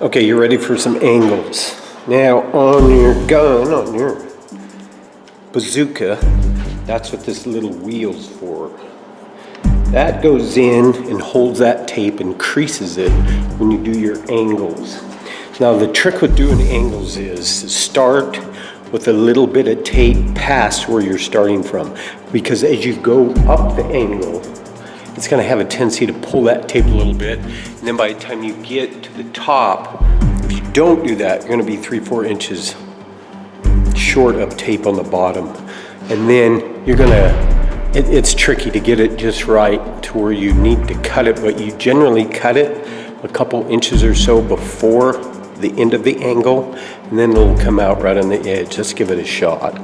Okay, you're ready for some angles. Now on your gun, on your bazooka, that's what this little wheel's for. That goes in and holds that tape and creases it when you do your angles. Now the trick with doing angles is to start with a little bit of tape past where you're starting from, because as you go up the angle, it's going to have a tendency to pull that tape a little bit, and then by the time you get to the top, if you don't do that, you're going to be 3-4 inches short of tape on the bottom. And then you're going to, it's tricky to get it just right to where you need to cut it, but you generally cut it a couple inches or so before the end of the angle, and then it'll come out right on the edge. Just give it a shot.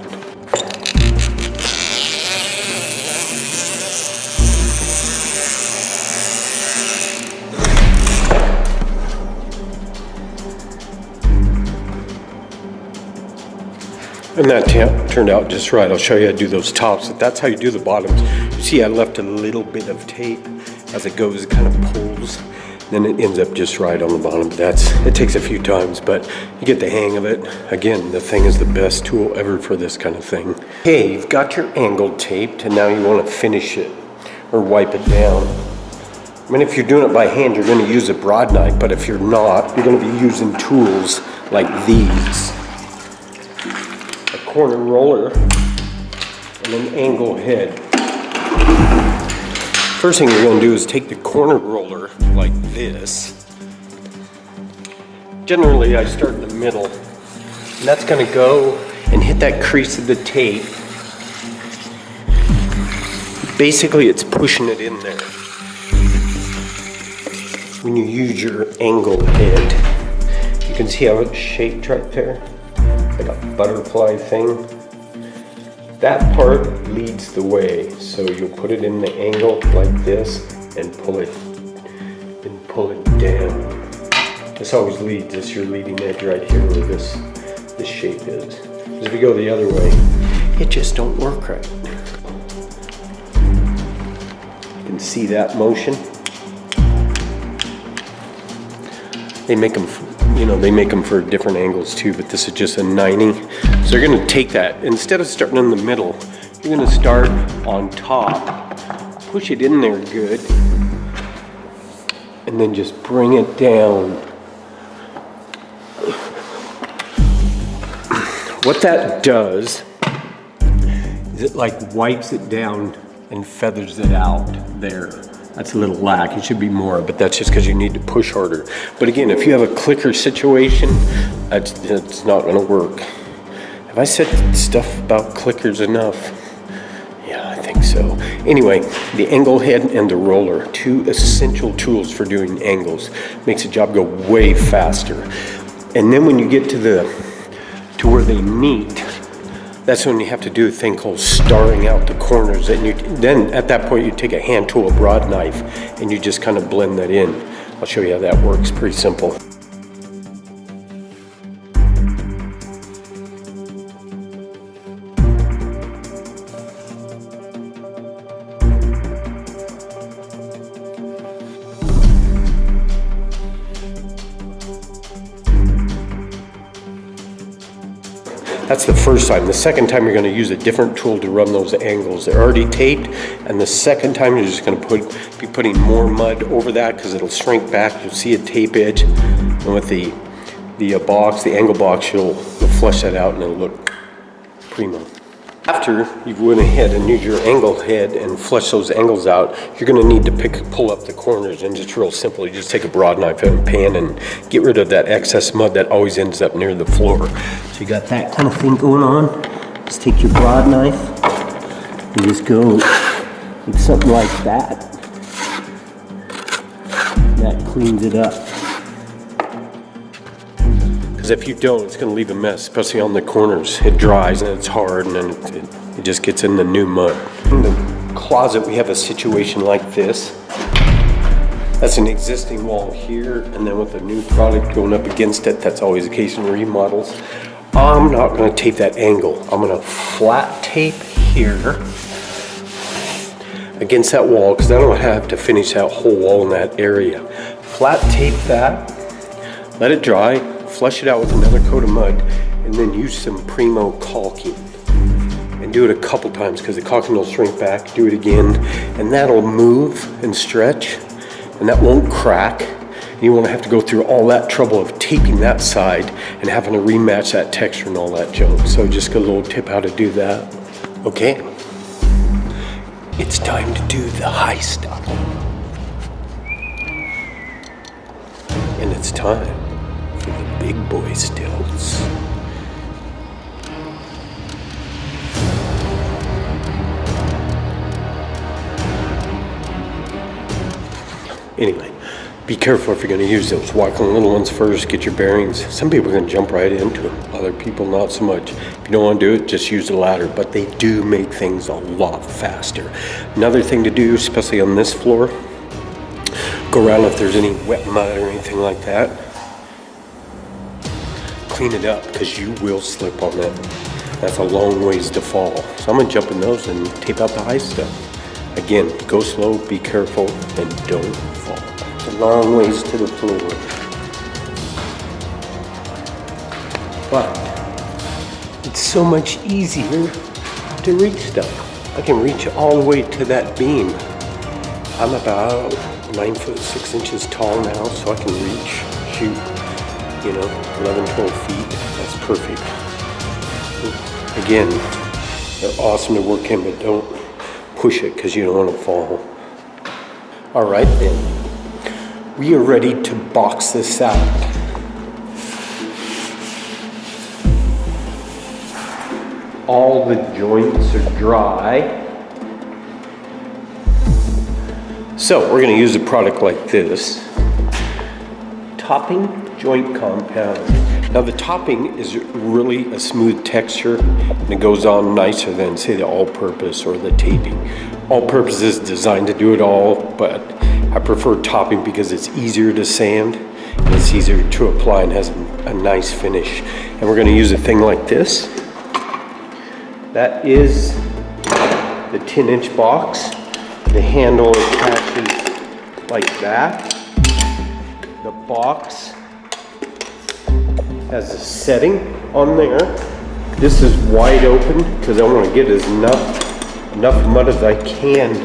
And that turned out just right. I'll show you how to do those tops. That's how you do the bottoms. You see I left a little bit of tape. As it goes, it kind of pulls. Then it ends up just right on the bottom. It takes a few times, but you get the hang of it. Again, the thing is the best tool ever for this kind of thing. Okay, you've got your angle taped, and now you want to finish it or wipe it down. I mean, if you're doing it by hand, you're going to use a broad knife, but if you're not, you're going to be using tools like these. Corner roller and an angle head. First thing you're going to do is take the corner roller like this. Generally I start in the middle, and that's going to go and hit that crease of the tape. Basically it's pushing it in there. When you use your angle head, you can see how it's shaped right there. Like a butterfly thing. That part leads the way, so you'll put it in the angle like this and pull it down. This always leads. This your leading edge right here where this shape is. Because if you go the other way, it just don't work right. You can see that motion. They make them for different angles too, but this is just a 90. So you're gonna take that, instead of starting in the middle, you're gonna start on top, push it in there good, and then just bring it down. What that does is it like wipes it down and feathers it out there. That's a little lack, it should be more, but that's just because you need to push harder. But again, if you have a clicker situation, it's not gonna work. Have I said stuff about clickers enough? Yeah, I think so. Anyway, the angle head and the roller, two essential tools for doing angles. Makes the job go way faster. And then when you get to where they meet, that's when you have to do a thing called starring out the corners. And then at that point you take a hand tool, a broad knife, and you just kind of blend that in. I'll show you how that works, pretty simple. That's the first time. The second time you're going to use a different tool to run those angles. They're already taped, and the second time you're just going to be putting more mud over that because it'll shrink back. You'll see a tape edge, and with the angle box, you'll flush that out and it'll look primo. After you've went ahead and used your angle head and flush those angles out, you're going to need to pull up the corners, and just real simple. You just take a broad knife and pan and get rid of that excess mud that always ends up near the floor. So you got that kind of thing going on. Just take your broad knife and just go like something like that. That cleans it up. Because if you don't, it's going to leave a mess, especially on the corners. It dries and it's hard, and then it just gets in the new mud. In the closet, we have a situation like this. That's an existing wall here, and then with a new product going up against it, that's always the case in remodels. I'm not going to tape that angle. I'm going to flat tape here against that wall, because I don't have to finish that whole wall in that area. Flat tape that. let it dry, flush it out with another coat of mud, and then use some Primo caulking. And do it a couple times because the caulking will shrink back. Do it again, and that'll move and stretch, and that won't crack. And you won't have to go through all that trouble of taping that side and having to rematch that texture and all that junk. So just a little tip how to do that. Okay, it's time to do the high stuff. And it's time for the big boy stilts. Anyway, be careful if you're going to use those. Walk on the little ones first, get your bearings. Some people are going to jump right into them. Other people, not so much. If you don't want to do it, just use the ladder. But they do make things a lot faster. Another thing to do, especially on this floor, go around if there's any wet mud or anything like that. Clean it up because you will slip on that. That's a long ways to fall. So I'm going to jump in those and tape out the high stuff. Again, go slow, be careful, and don't fall. It's a long ways to the floor. But it's so much easier to reach stuff. I can reach all the way to that beam. I'm about 9 foot 6 inches tall now, so I can reach, 11, 12 feet. That's perfect. Again, they're awesome to work in, but don't push it because you don't want to fall. All right then, we are ready to box this out. All the joints are dry. So we're going to use a product like this. Topping joint compound. Now the topping is really a smooth texture and it goes on nicer than say the all-purpose or the taping. All-purpose is designed to do it all, but I prefer topping because it's easier to sand and it's easier to apply and has a nice finish. And we're going to use a thing like this. That is the 10-inch box. The handle attaches like that. The box has a setting on there. This is wide open because I want to get enough mud as I can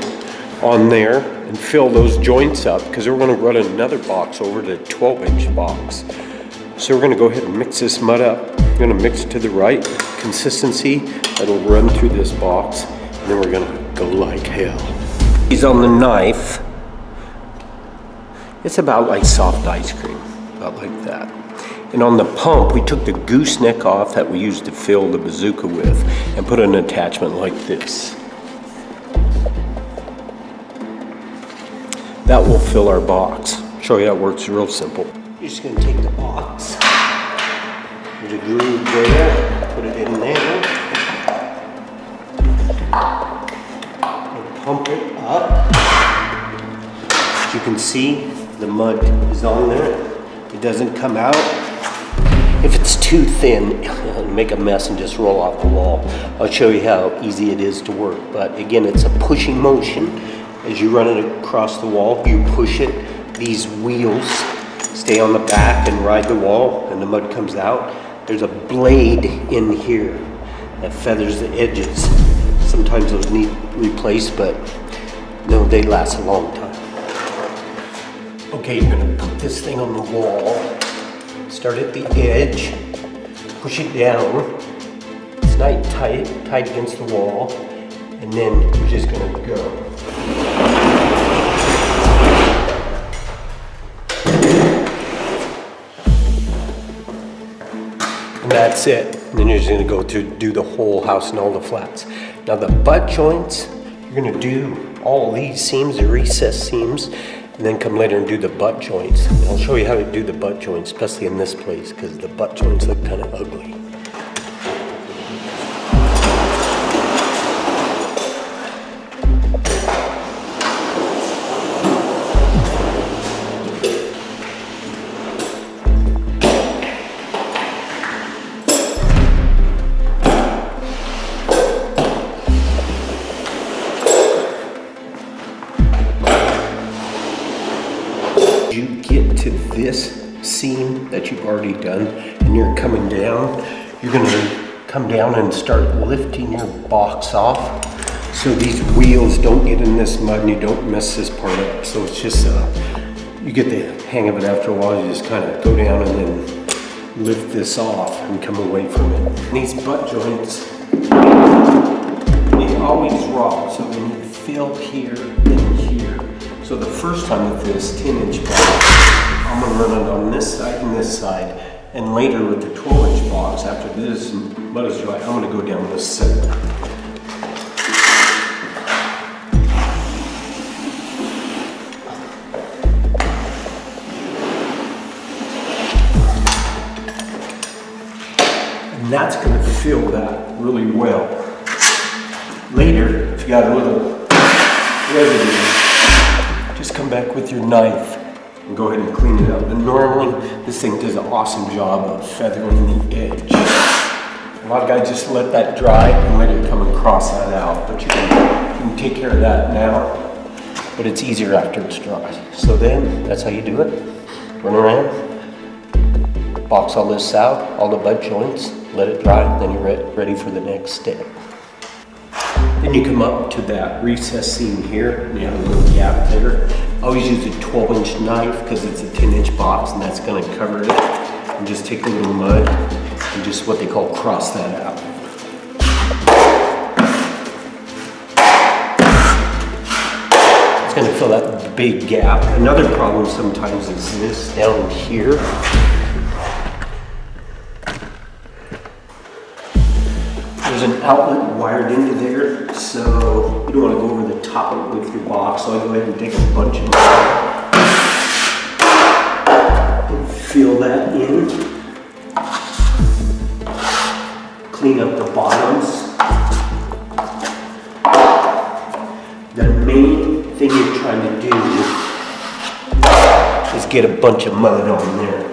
on there and fill those joints up because we're going to run another box over to the 12-inch box. So we're going to go ahead and mix this mud up. We're going to mix it to the right consistency that'll run through this box, and then we're going to go like hell. These on the knife, it's about like soft ice cream, about like that. And on the pump, we took the gooseneck off that we used to fill the bazooka with and put an attachment like this. That will fill our box. Show you how it works, real simple. You're just gonna take the box, there's a groove there, put it in there, and pump it up. As you can see, the mud is on there. It doesn't come out. If it's too thin, it'll make a mess and just roll off the wall. I'll show you how easy it is to work. But again, it's a pushing motion. As you run it across the wall, you push it. These wheels stay on the back and ride the wall, and the mud comes out. There's a blade in here that feathers the edges. Sometimes those need replaced, but no, they last a long time. Okay, you're gonna put this thing on the wall. Start at the edge, push it down. It's nice tight against the wall, and then you're just gonna go. And that's it. And then you're just gonna go to do the whole house and all the flats. Now the butt joints, you're gonna do all these seams, the recessed seams, and then come later and do the butt joints. And I'll show you how to do the butt joints, especially in this place, because the butt joints look kind of ugly. You get to this seam that you you've already done and you're coming down, you're gonna come down and start lifting your box off so these wheels don't get in this mud and you don't mess this part up. So it's just, you get the hang of it after a while. You just kind of go down and then lift this off and come away from it. And these butt joints, they always rock, so they need fill here and here. So the first time with this 10-inch box, I'm gonna run it on this side and this side. And later with the 12-inch box, after this mud is dry, I'm gonna go down the center. And that's gonna fill that really well. Later, if you got a little residue, just come back with your knife and go ahead and clean it up. And normally, this thing does an awesome job of feathering the edge. A lot of guys just let that dry and let it come and cross that out. But you can take care of that now, but it's easier after it's dry. So then, that's how you do it. Run around, box all this out, all the butt joints, let it dry, then you're ready for the next step. Then you come up to that recess seam here, and you have a little gap there. I always use a 12-inch knife because it's a 10-inch box and that's going to cover it. And just take a little mud and just what they call cross that out. It's going to fill that big gap. Another problem sometimes is this down here. There's an outlet wired into there, so you don't want to go over the top of it with your box. So I go ahead and take a bunch of mud and fill that in. Clean up the bottoms. The main thing you're trying to do is get a bunch of mud on there.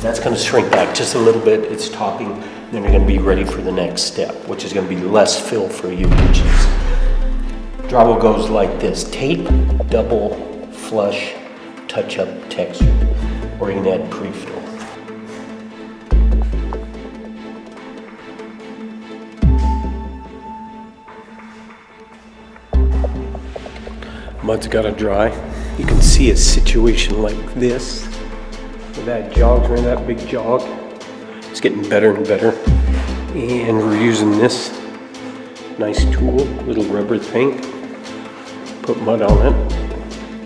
That's going to shrink back just a little bit. It's topping. Then you're going to be ready for the next step, which is going to be less fill for you, which is drywall goes like this: tape, double, flush, touch-up, texture, or you can add pre-fill. Mud's got to dry. You can see a situation like this. That jog's right, that big jog. It's getting better and better. And we're using this nice tool, little rubber thing. Put mud on it.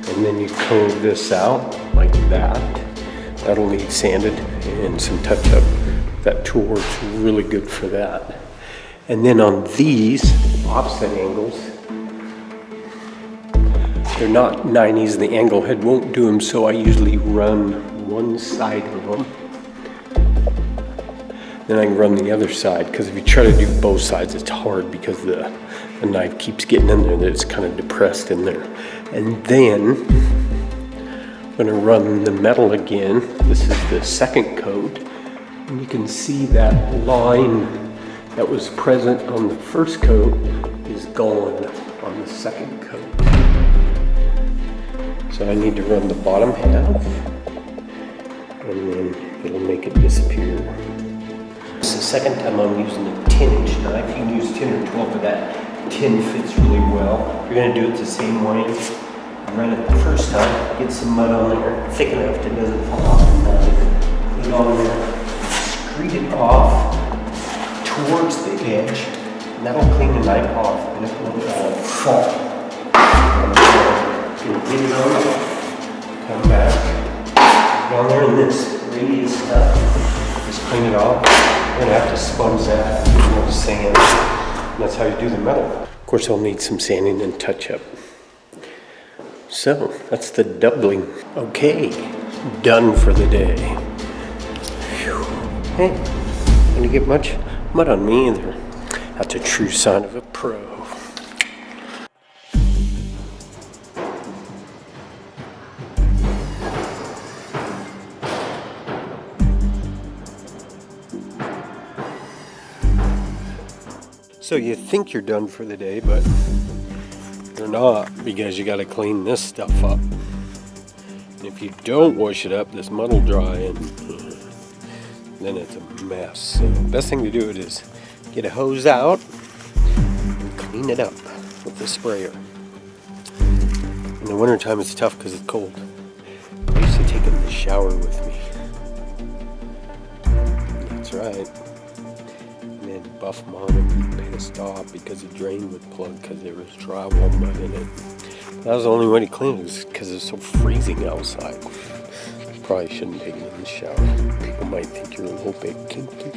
And then you cove this out like that. That'll need sanded and some touch up. That tool works really good for that. And then on these offset angles, they're not 90s, the angle head won't do them, so I usually run one side of them. Then I can run the other side, because if you try to do both sides, it's hard because the knife keeps getting in there, that it's kind of depressed in there. And then I'm going to run the metal again. This is the second coat. And you can see that line that was present on the first coat is gone on the second coat. So I need to run the bottom half, and then it'll make it disappear. This is the second time I'm using a 10-inch knife. You can use 10 or 12, but that 10 fits really well. You're going to do it the same way. Run it the first time, get some mud on there, thick enough that it doesn't fall off the knife. Put it on there, screed it off towards the edge, and that'll clean the knife off, and it won't fall. Get it on, come back, down there in this radius stuff, just clean it off. You're gonna have to sponge that, get more sand, and that's how you do the metal. Of course, I'll need some sanding and touch up. So, that's the doubling. Okay, done for the day. Whew. Hey, didn't get much mud on me either. That's a true sign of a pro. So you think you're done for the day, but you're not, because you got to clean this stuff up. And if you don't wash it up, this mud will dry and then it's a mess. So best thing to do is get a hose out and clean it up with the sprayer. In the wintertime it's tough because it's cold. I used to take it in the shower with me. That's right. And then Buff Mom would be pissed off because the drain would plug because there was drywall mud in it. That was the only way to clean it, was because it was so freezing outside. Probably shouldn't take it in the shower. People might think you're a little bit kinky.